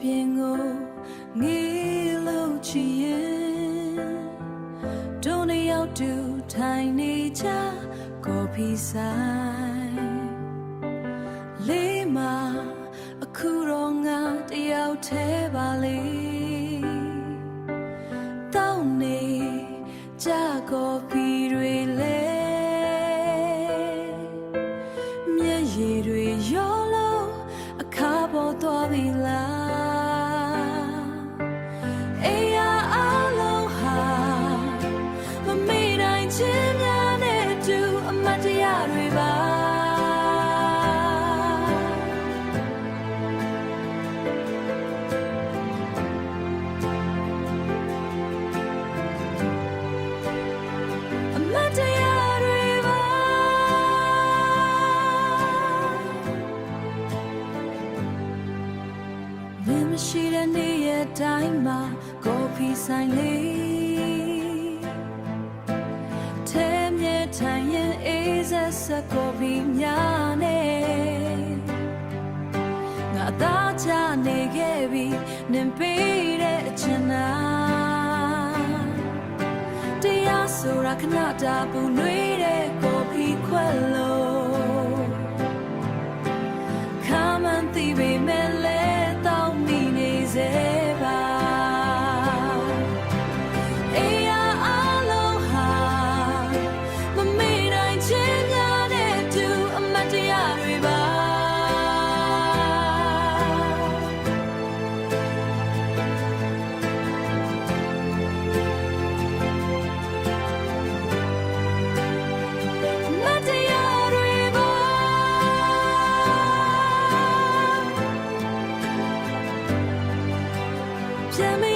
bingo ngilo chien don't out to tiny cha coffee sign lema akuronga de out te bali down ne cha coffee le mye ye re yolo a cabo to bila eya aloha ma me dai chin nya ne tu amataya re baရှိတဲ့နေ့ရက်တိုင်းမှာကော်ဖီဆိုင်လေးထဲမြဲထိုင်ရင်အေးဆက်ကော်ဖီများနဲ့ငါသားချနေခဲ့ပြီနင်ပေးတဲ့အချင်နာတရားဆိုတာခဏတာပူနွေးတဲ့ကော်ဖီခွက်လို့ခမန်တီးပေမဲ့လဲတောင်းမိနေစေပါအေးရအလုံးဟာမမေ့နိုင်ချင်များတဲ့သူအမတ်တရားတွေပါပြန်